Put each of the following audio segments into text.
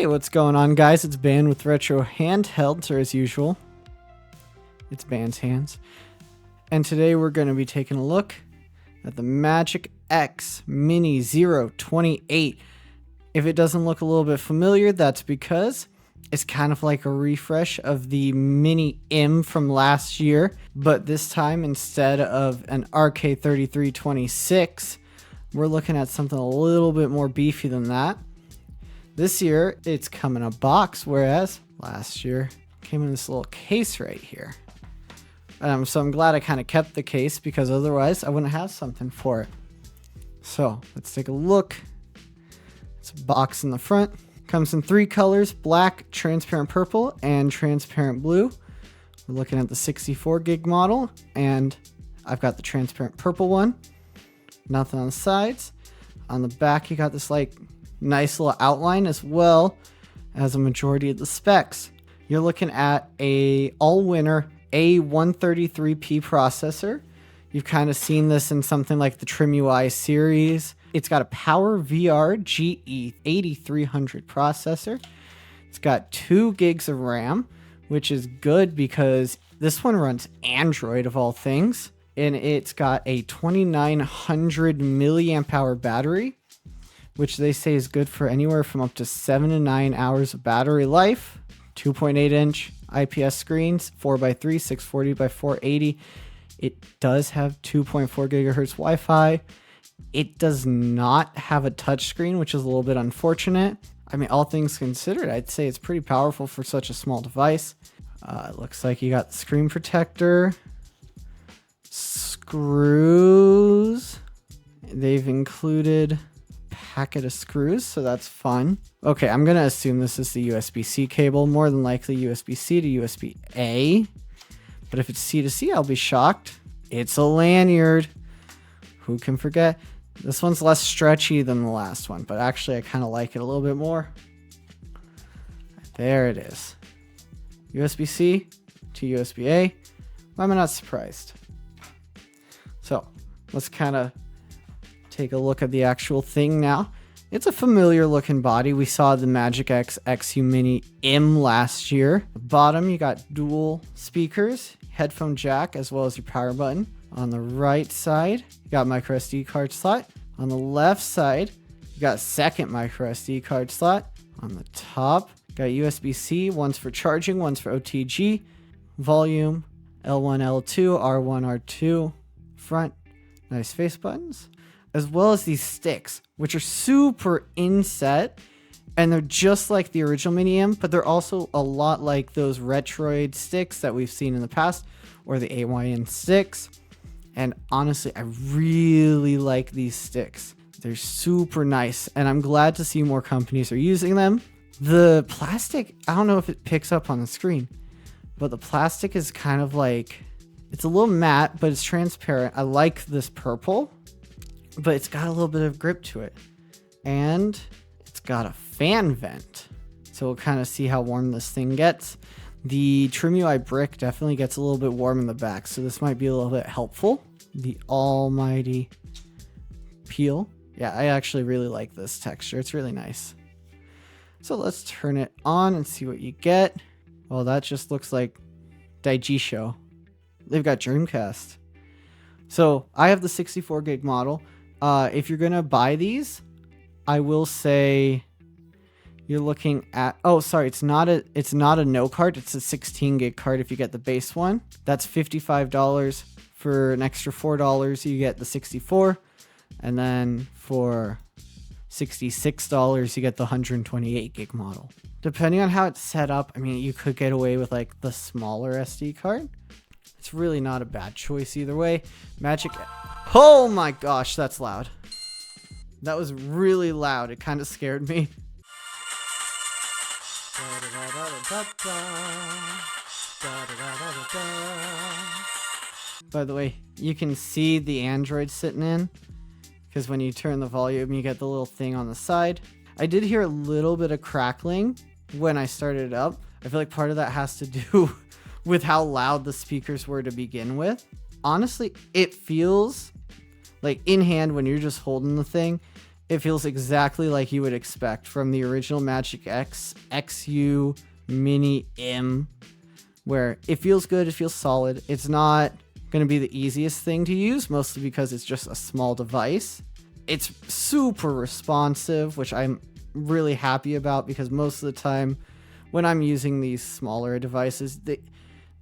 Hey, what's going on, guys? It's Ban with Retro Handhelds, or as usual, it's Ban's hands. And today we're going to be taking a look at the MagicX Mini Zero 28. If it doesn't look a little bit familiar, that's because it's kind of like a refresh of the Mini M from last year, but this time instead of an RK3326, we're looking at something a little bit more beefy than that. This year, it's come in a box, whereas last year it came in this little case right here. So I'm glad I kind of kept the case, because otherwise I wouldn't have something for it. So let's take a look. It's a box in the front. Comes in three colors: black, transparent purple, and transparent blue. We're looking at the 64 gig model, and I've got the transparent purple one. Nothing on the sides. On the back, you got this like nice little outline, as well as a majority of the specs. You're looking at a Allwinner A133P processor. You've kind of seen this in something like the Trim UI series. It's got a PowerVR GE8300 processor. It's got 2 gigs of RAM, which is good because this one runs Android of all things. And it's got a 2900 milliamp hour battery, which they say is good for anywhere from up to 7 to 9 hours of battery life. 2.8 inch IPS screens, 4x3, 640 by 480. It does have 2.4 gigahertz Wi-Fi. It does not have a touchscreen, which is a little bit unfortunate. I mean, all things considered, I'd say it's pretty powerful for such a small device. It looks like you got the screen protector, screws. They've included a packet of screws, so that's fun. Okay, I'm gonna assume this is the USB-C cable, more than likely USB-C to USB-A. But if it's C to C, I'll be shocked. It's a lanyard. Who can forget? This one's less stretchy than the last one, but actually I kind of like it a little bit more. There it is. USB-C to USB-A. Why am I not surprised? So let's kind of take a look at the actual thing now. It's a familiar looking body. We saw the MagicX XU Mini M last year. The bottom, you got dual speakers, headphone jack, as well as your power button. On the right side, you got microSD card slot. On the left side, you got second microSD card slot. On the top, got USB-C, one's for charging, one's for OTG. Volume, L1, L2, R1, R2. Front, nice face buttons. As well as these sticks, which are super inset, and they're just like the original Mini M, but they're also a lot like those Retroid sticks that we've seen in the past, or the AYN sticks. And honestly, I really like these sticks. They're super nice, and I'm glad to see more companies are using them. The plastic, I don't know if it picks up on the screen, but the plastic is kind of like, it's a little matte, but it's transparent. I like this purple, but it's got a little bit of grip to it. And it's got a fan vent, so we'll kind of see how warm this thing gets. The Trim UI brick definitely gets a little bit warm in the back, so this might be a little bit helpful. The almighty peel. Yeah, I actually really like this texture. It's really nice. So let's turn it on and see what you get. Well, that just looks like Daijisho. They've got Dreamcast. So I have the 64 gig model. If you're gonna buy these, I will say you're looking at, oh sorry, it's not a no card, it's a 16 gig card if you get the base one. That's $55. For an extra $4 you get the 64, and then for $66 you get the 128 gig model. Depending on how it's set up, I mean, you could get away with like the smaller SD card. It's really not a bad choice either way. Oh my gosh, that's loud. That was really loud. It kind of scared me. By the way, you can see the Android sitting in, because when you turn the volume, you get the little thing on the side. I did hear a little bit of crackling when I started it up. I feel like part of that has to do with how loud the speakers were to begin with. Honestly, it feels like in hand when you're just holding the thing, It feels exactly like you would expect from the original MagicX XU Mini M, where it feels good, it feels solid. It's not going to be the easiest thing to use, mostly because it's just a small device. It's super responsive, which I'm really happy about, because most of the time when I'm using these smaller devices,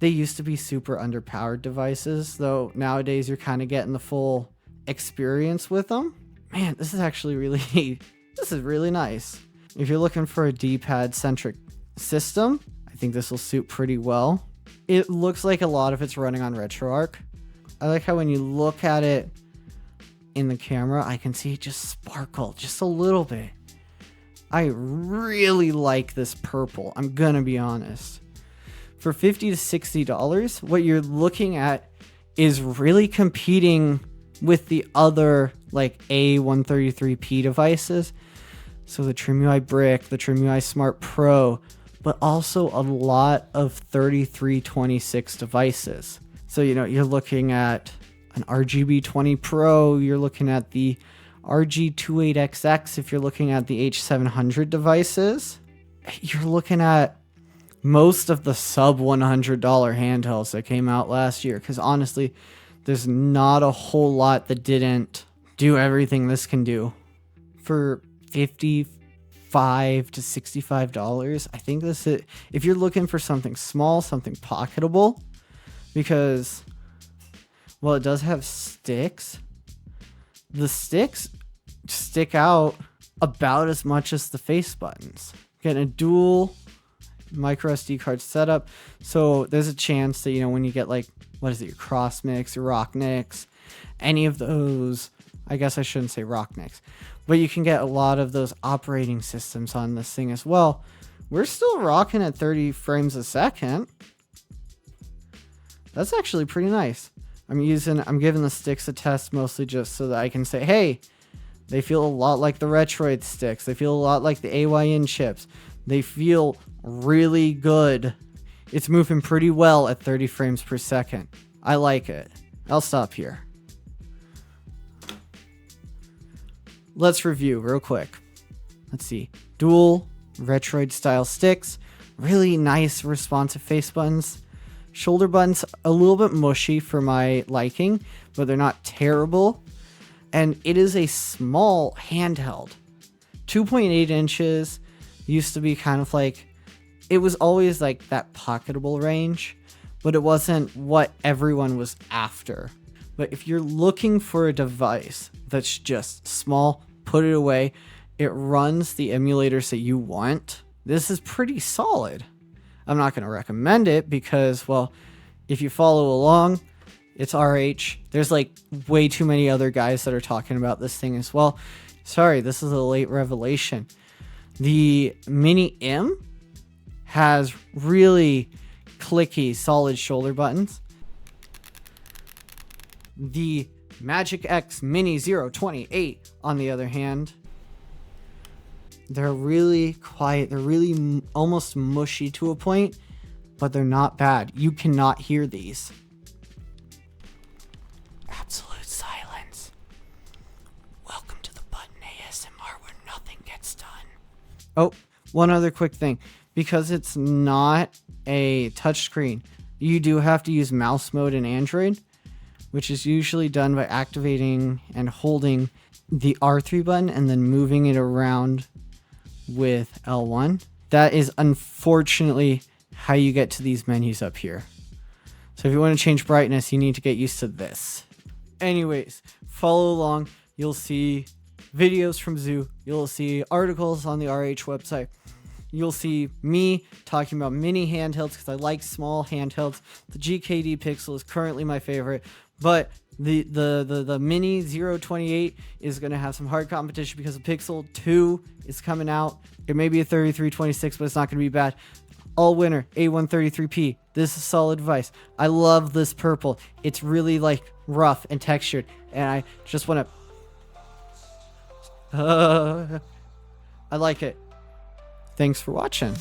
they used to be super underpowered devices, though nowadays you're kind of getting the full experience with them. Man, this is actually really, this is really nice. If you're looking for a D-pad centric system, I think this will suit pretty well. It looks like a lot of it's running on RetroArch. I like how when you look at it in the camera, I can see it just sparkle just a little bit. I really like this purple, I'm gonna be honest. For $50 to $60, what you're looking at is really competing with the other like A133P devices. So the TrimUI Brick, the TrimUI Smart Pro, but also a lot of 3326 devices. So, you know, you're looking at an RGB20 Pro, you're looking at the RG28XX, if you're looking at the H700 devices, you're looking at most of the sub $100 handhelds that came out last year. Because honestly, there's not a whole lot that didn't do everything this can do. For $55 to $65, I think this is, if you're looking for something small, something pocketable, because, well, it does have sticks. The sticks stick out about as much as the face buttons. Getting a dual microSD card setup, so there's a chance that, you know, when you get like, what is it, your CrossMix, your RockNix, any of those, I guess I shouldn't say RockNix, but you can get a lot of those operating systems on this thing as well. We're still rocking at 30 frames a second. That's actually pretty nice. I'm giving the sticks a test mostly just so that I can say, hey, they feel a lot like the Retroid sticks. They feel a lot like the AYN chips. They feel really good. It's moving pretty well at 30 frames per second. I like it. I'll stop here. Let's review real quick. Let's see. Dual Retroid style sticks. Really nice responsive face buttons. Shoulder buttons a little bit mushy for my liking, but they're not terrible. And it is a small handheld. 2.8 inches. Used to be kind of like, it was always like that pocketable range, but it wasn't what everyone was after. But if you're looking for a device that's just small, put it away, it runs the emulators that you want, this is pretty solid. I'm not going to recommend it because, well, if you follow along, it's RH. There's like way too many other guys that are talking about this thing as well. Sorry, this is a late revelation. The Mini M has really clicky, solid shoulder buttons. The MagicX Mini Zero 28, on the other hand, they're really quiet. They're really almost mushy to a point, but they're not bad. You cannot hear these. Absolute silence. Welcome to the button ASMR where nothing gets done. Oh, one other quick thing. Because it's not a touchscreen, you do have to use mouse mode in Android, which is usually done by activating and holding the R3 button and then moving it around with L1. That is unfortunately how you get to these menus up here. So if you want to change brightness, you need to get used to this. Anyways, follow along. You'll see videos from Zoo. You'll see articles on the RH website. You'll see me talking about mini handhelds because I like small handhelds. The GKD Pixel is currently my favorite, but the Mini Zero 28 is going to have some hard competition because the Pixel 2 is coming out. It may be a 3326, but it's not going to be bad. Allwinner A133P. This is a solid device. I love this purple. It's really like rough and textured, and I just want to... I like it. Thanks for watching.